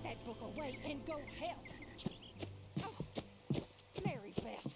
that book away and go help. Oh, Mary Beth.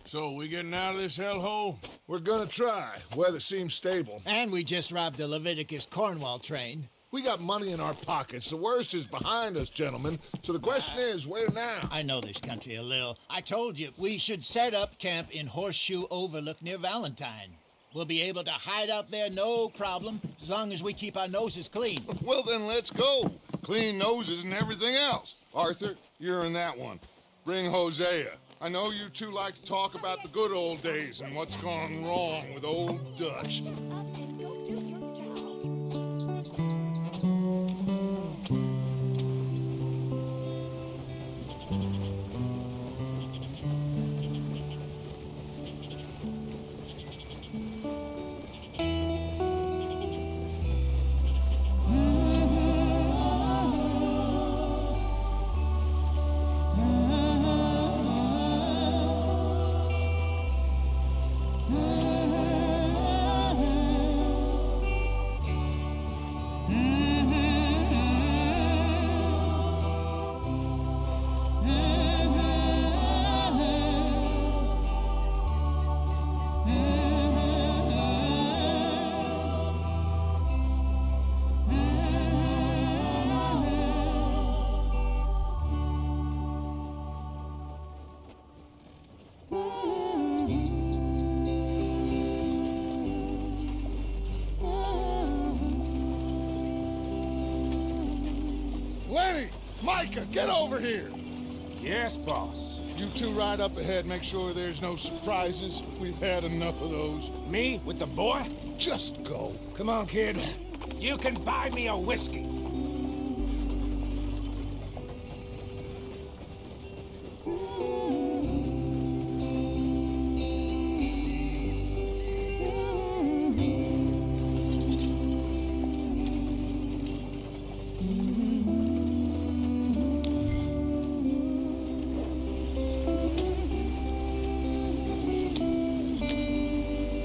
So, we getting out of this hellhole? We're gonna try. Weather seems stable. And we just robbed the Leviticus Cornwall train. We got money in our pockets. The worst is behind us, gentlemen. So the question is, where now? I know this country a little. I told you, we should set up camp in Horseshoe Overlook near Valentine. We'll be able to hide out there, no problem, as long as we keep our noses clean. Well, then let's go. Clean noses and everything else. Arthur, you're in that one. Bring Hosea. I know you two like to talk about the good old days and what's gone wrong with old Dutch. Up and go do your job. Lenny! Micah, get over here! Yes, boss. You two ride up ahead, make sure there's no surprises. We've had enough of those. Me with the boy? Just go. Come on, kid. You can buy me a whiskey.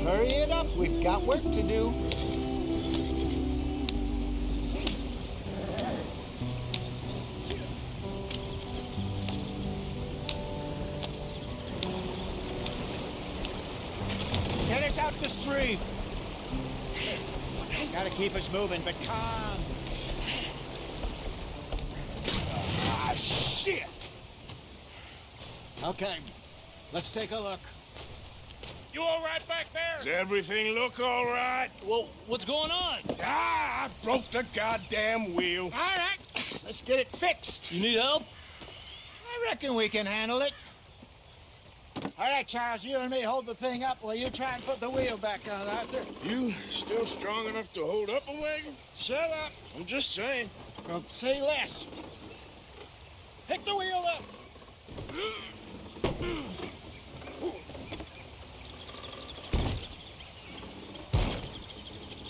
Hurry it up, we've got work to do. Get us out the street. Gotta keep us moving, but calm. Ah, shit! Okay, let's take a look. You all right back there? Does everything look all right? Well, what's going on? Ah, I broke the goddamn wheel. All right, let's get it fixed. You need help? I reckon we can handle it. All right, Charles, you and me hold the thing up while you try and put the wheel back on, Arthur. You still strong enough to hold up a wagon? Shut up. I'm just saying. Don't say less. Pick the wheel up.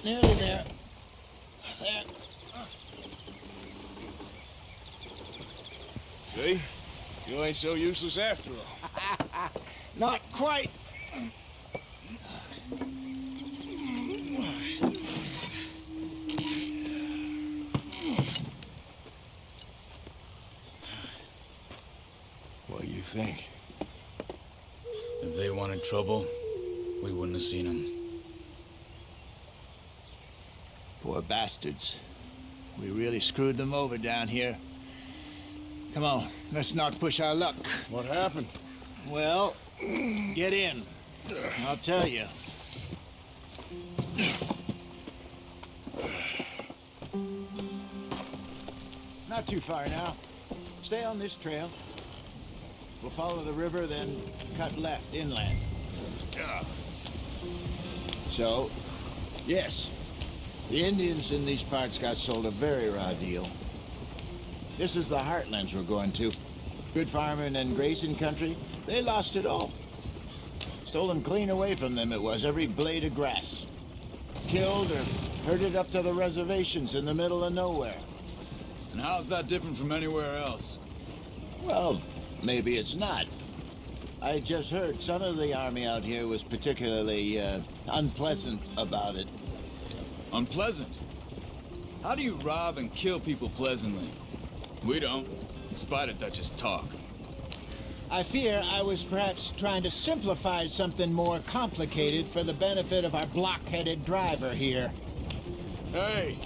Nearly there. There. See? You ain't so useless after all. Not quite. What do you think? If they wanted trouble, we wouldn't have seen them. Poor bastards. We really screwed them over down here. Come on, let's not push our luck. What happened? Well, get in. I'll tell you. Not too far now. Stay on this trail. We'll follow the river, then cut left inland. Yeah. So, yes, the Indians in these parts got sold a very raw deal. This is the heartlands we're going to. Good farming and grazing country, they lost it all. Stolen clean away from them it was, every blade of grass. Killed or herded up to the reservations in the middle of nowhere. And how's that different from anywhere else? Well, maybe it's not. I just heard some of the army out here was particularly unpleasant about it. Unpleasant? How do you rob and kill people pleasantly? We don't, in spite of Dutch's talk. I fear I was perhaps trying to simplify something more complicated for the benefit of our block-headed driver here. Hey,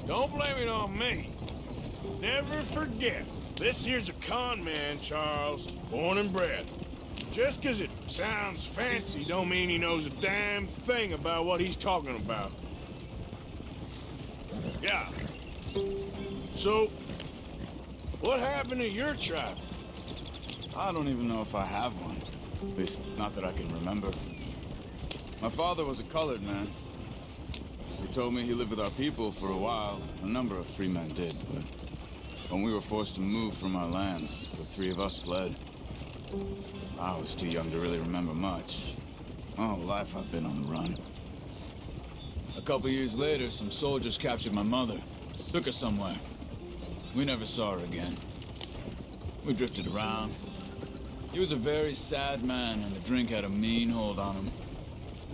don't blame it on me. Never forget, this here's a con man, Charles, born and bred. Just 'cause it sounds fancy don't mean he knows a damn thing about what he's talking about. Yeah. So, what happened to your tribe? I don't even know if I have one. At least, not that I can remember. My father was a colored man. He told me he lived with our people for a while. A number of free men did, but when we were forced to move from our lands, the three of us fled. I was too young to really remember much. My whole life I've been on the run. A couple years later, some soldiers captured my mother. Took her somewhere. We never saw her again. We drifted around. He was a very sad man, and the drink had a mean hold on him.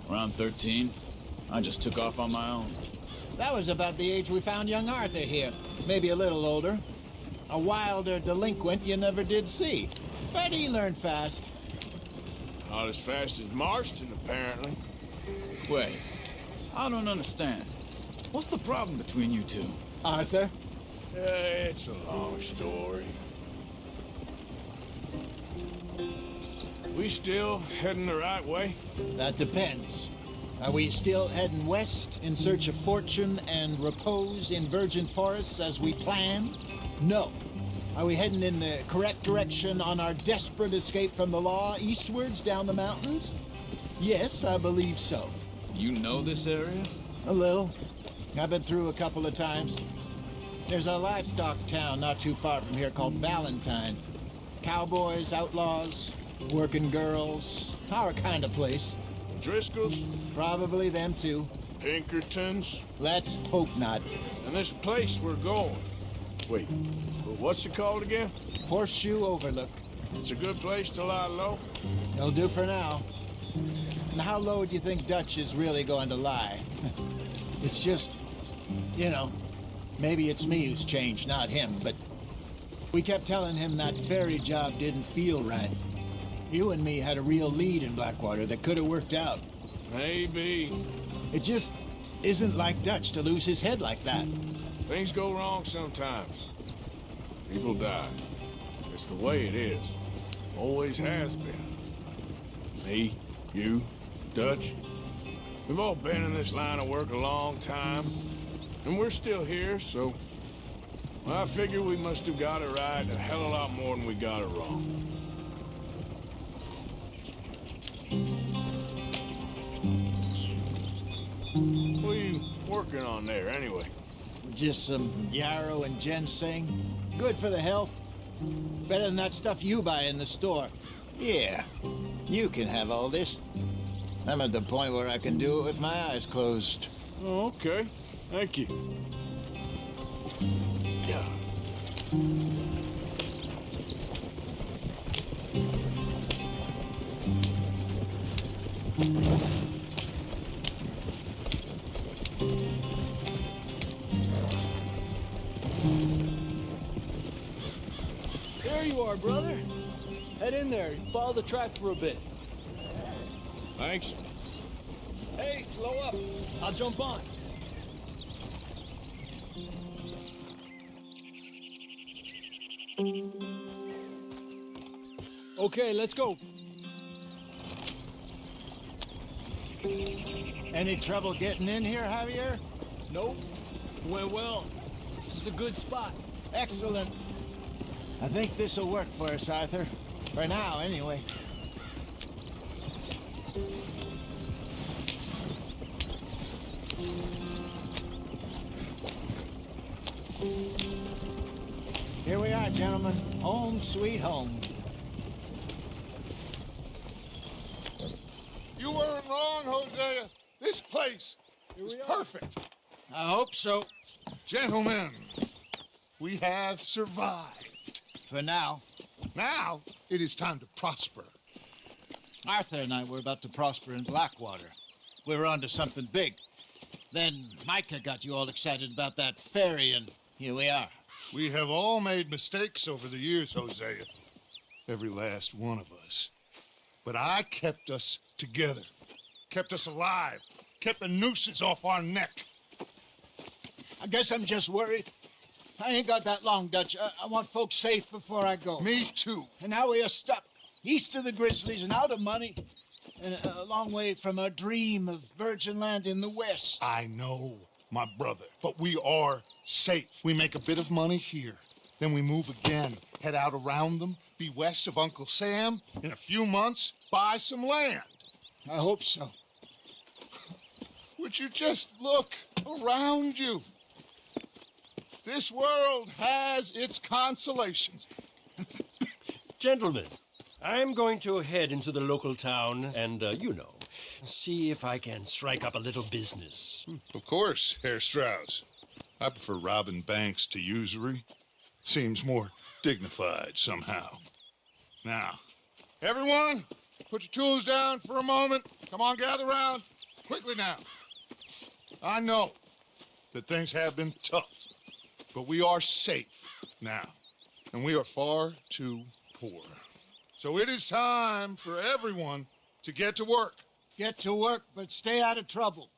Around 13, I just took off on my own. That was about the age we found young Arthur here. Maybe a little older. A wilder delinquent you never did see. But he learned fast. Not as fast as Marston, apparently. Wait, I don't understand. What's the problem between you two? Arthur? It's a long story. We still heading the right way? That depends. Are we still heading west in search of fortune and repose in virgin forests as we planned? No. Are we heading in the correct direction on our desperate escape from the law eastwards down the mountains? Yes, I believe so. You know this area? A little. I've been through a couple of times. There's a livestock town not too far from here called Valentine. Cowboys, outlaws, working girls, our kind of place. Driscoll's? Probably them too. Pinkertons? Let's hope not. And this place we're going. Wait, what's it called again? Horseshoe Overlook. It's a good place to lie low? It'll do for now. And how low do you think Dutch is really going to lie? It's just, you know, maybe it's me who's changed, not him, but we kept telling him that ferry job didn't feel right. You and me had a real lead in Blackwater that could have worked out. Maybe. It just isn't like Dutch to lose his head like that. Things go wrong sometimes. People die. It's the way it is. Always has been. Me, you, Dutch. We've all been in this line of work a long time. And we're still here, so... I figure we must have got it right a hell of a lot more than we got it wrong. What are you working on there, anyway? Just some yarrow and ginseng. Good for the health. Better than that stuff you buy in the store. Yeah, you can have all this. I'm at the point where I can do it with my eyes closed. Oh, okay. Thank you. Yeah. There you are, brother. Head in there. Follow the track for a bit. Thanks. Hey, slow up. I'll jump on. Okay, let's go. Any trouble getting in here, Javier? Nope. Went well. This is a good spot. Excellent. I think this'll work for us, Arthur. For now, anyway. Here we are, gentlemen. Home sweet home. You weren't wrong, Hosea. This place is perfect. I hope so. Gentlemen, we have survived. For now. Now, it is time to prosper. Arthur and I were about to prosper in Blackwater. We were onto something big. Then Micah got you all excited about that ferry, and here we are. We have all made mistakes over the years, Hosea. Every last one of us. But I kept us together. Kept us alive. Kept the nooses off our neck. I guess I'm just worried. I ain't got that long, Dutch. I want folks safe before I go. Me too. And now we are stuck east of the Grizzlies and out of money, and a long way from our dream of virgin land in the west. I know, my brother, but we are safe. We make a bit of money here. Then we move again, head out around them, be west of Uncle Sam. In a few months, buy some land. I hope so. Would you just look around you? This world has its consolations. Gentlemen, I'm going to head into the local town and, see if I can strike up a little business. Of course, Herr Strauss. I prefer robbing banks to usury. Seems more dignified somehow. Now, everyone, put your tools down for a moment. Come on, gather round. Quickly now. I know that things have been tough, but we are safe now, and we are far too poor. So it is time for everyone to get to work. Get to work, but stay out of trouble.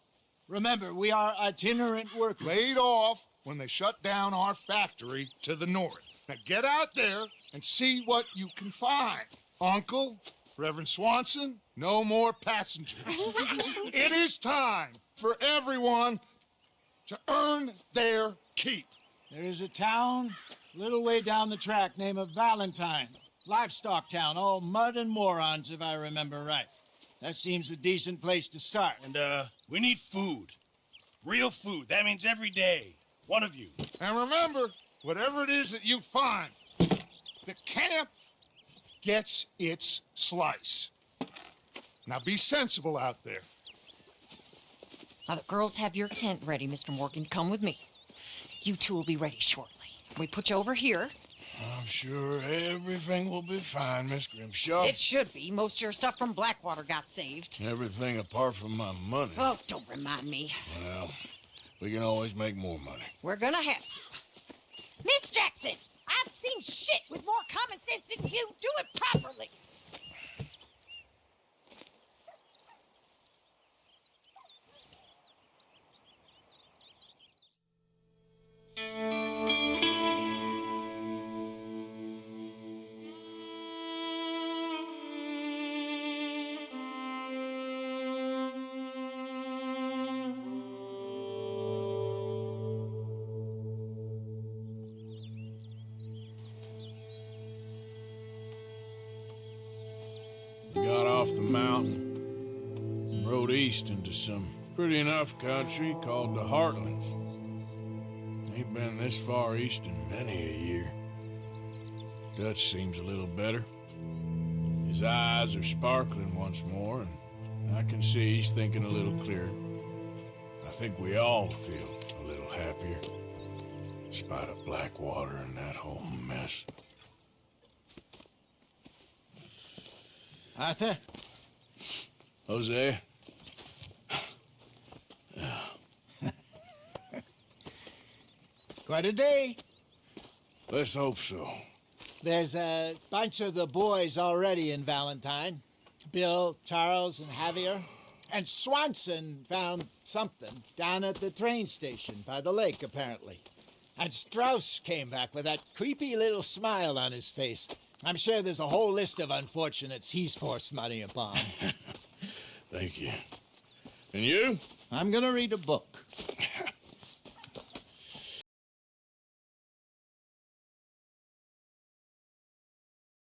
Remember, we are itinerant workers. Laid off when they shut down our factory to the north. Now get out there and see what you can find. Uncle, Reverend Swanson, no more passengers. It is time for everyone to earn their keep. There is a town a little way down the track named Valentine. Livestock town, all mud and morons, if I remember right. That seems a decent place to start. And, we need food. Real food. That means every day. One of you. And remember, whatever it is that you find, the camp gets its slice. Now be sensible out there. Now, the girls have your tent ready, Mr. Morgan. Come with me. You two will be ready shortly. We put you over here. I'm sure everything will be fine, Miss Grimshaw. It should be. Most of your stuff from Blackwater got saved. Everything apart from my money. Oh, don't remind me. Well, we can always make more money. We're gonna have to. Miss Jackson, I've seen shit with more common sense than you. Do it properly. Got off the mountain, rode east into some pretty enough country called the Heartlands. Ain't been this far east in many a year. Dutch seems a little better. His eyes are sparkling once more, and I can see he's thinking a little clearer. I think we all feel a little happier, in spite of Blackwater and that whole mess. Arthur? Jose? Quite a day. Let's hope so. There's a bunch of the boys already in Valentine. Bill, Charles, and Javier. And Swanson found something down at the train station by the lake, apparently. And Strauss came back with that creepy little smile on his face. I'm sure there's a whole list of unfortunates he's forced money upon. Thank you. And you? I'm gonna read a book.